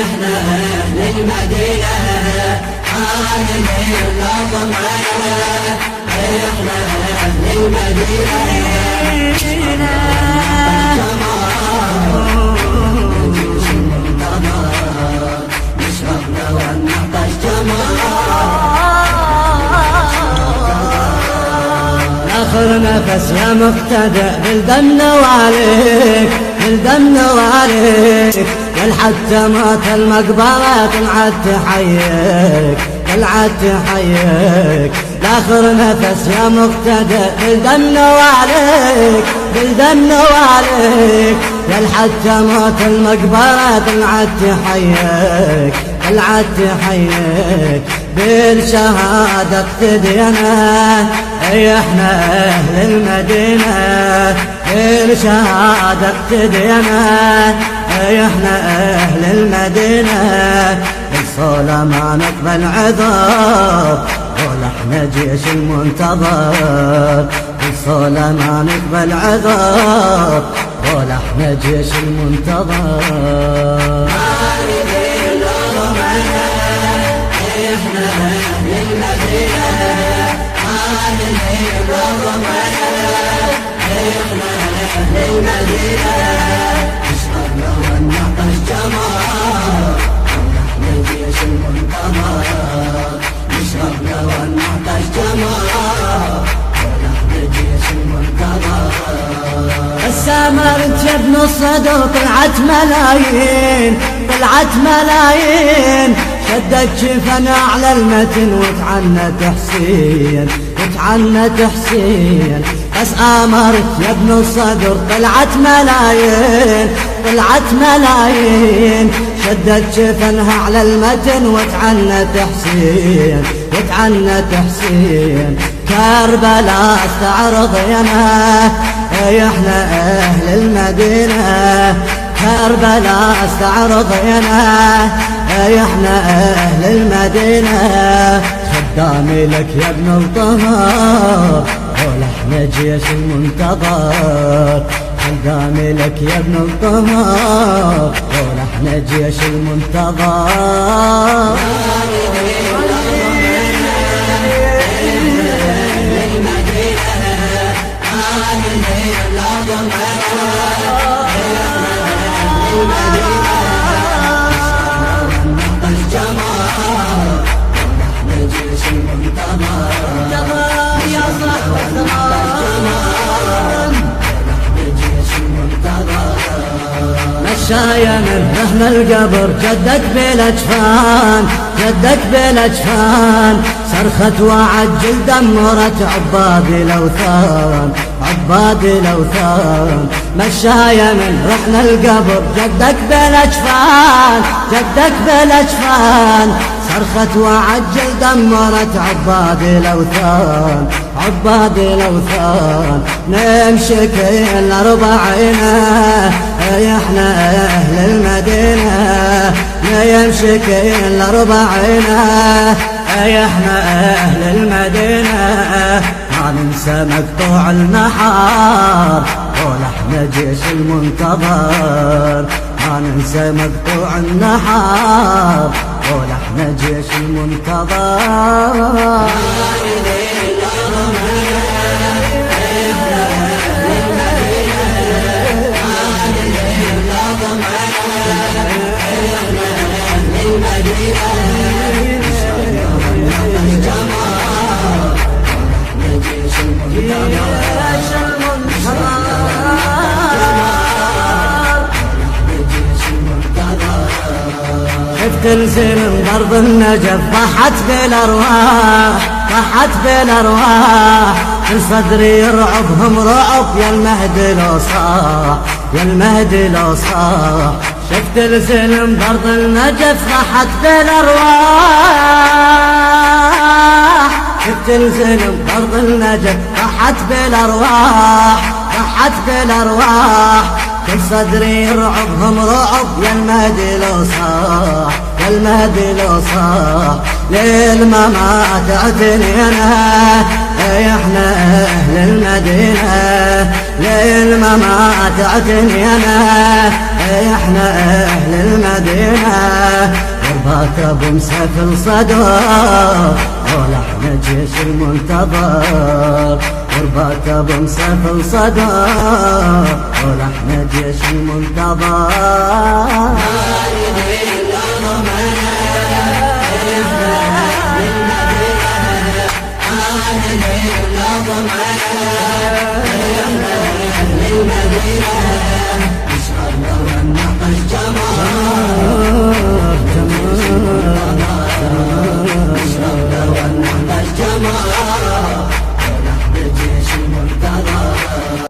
احنا اهل المدينة عالمين لا ضمعنا، احنا اهل المدينة نشربنا ونعطش آخر نفس يا مقتدى بالدمنا وعليك، بالدمنا وعليك، قال حتى مات المقبرة طلعت تحييك، طلعت تحييك، آخر نفس يا مقتدى بالدمنا وعليك، بالدمنا وعليك، قال حتى مات المقبرة طلعت تحييك، طلعت تحييك، بالشهادة اقتدينا احنا اهل المدينة، بالشهادة اقتدينا احنا اهل المدينة، بالصولة ما نقبل عذاب قول احنا جيش المنتظر، بالصولة ما نقبل عذاب قول احنا جيش المنتظر. احنا اهل المدينة عالمين لا ضمعنا، احنا اهل المدينة نشربنا ونعطش جمار، احنا جيش المنتظر، نشربنا ونعطش جمار، احنا جيش المنتظر. السمر جبن الصدر طلعت ملايين، طلعت ملايين، شدت جفنا على المتن وتعنت حسين، وتعنت حسين، بس امرت يا ابن الصدر طلعت ملايين، طلعت ملايين، شدت جفنها على المتن وتعنت حسين، وتعنت حسين، كربلاء استعرض ينا احنا اهل المدينة، كربلاء استعرض ينا احنا اهل المدينة، خدامي لك يا ابن الطهر قول احنا جيش المنتظر، خدامي لك يا ابن الطهر قول احنا جيش المنتظر. مشايا من رحنا القبر جدك بالاجفان، جدك بالاجفان، صرخت وعجل دمرت عباد الاوثان، عباد الاوثان، مشايا من رحنا القبر جدك بالاجفان، جدك بالاجفان، صرخت وعجل دمرت عباد الاوثان، عباد الاوثان، نمشي كل اربعينا احنا اهل المدينة، نمشي كل اربعينا احنا اهل المدينة، ما ننسى مقطوع النحار قول احنا جيش المنتظر، ما ننسى مقطوع النحار قول احنا جيش المنتظر. تنزل من ضرب النجف ضحت بالارواح، ضحت بالارواح، من صدري يرعبهم رعب يا المهدي لو صاح، يا المهدي لو صاح، شفت الزلم ضرب النجف ضحت بالارواح، شفت الزلم ضرب النجف ضحت بالارواح، ضحت بالارواح، كل صدري يرعبهم رعب يا المهدي لو صاح، يا المهدي لو صاح، ليل ما مات اعتني انا احنا اهل المدينة للممات اعتنينا، احنا اهل المدينة ورباط ابو مسافل صدر ولحن جيش المنتظر، ورباط ابو مسافل صدر ولحن جيش المنتظر.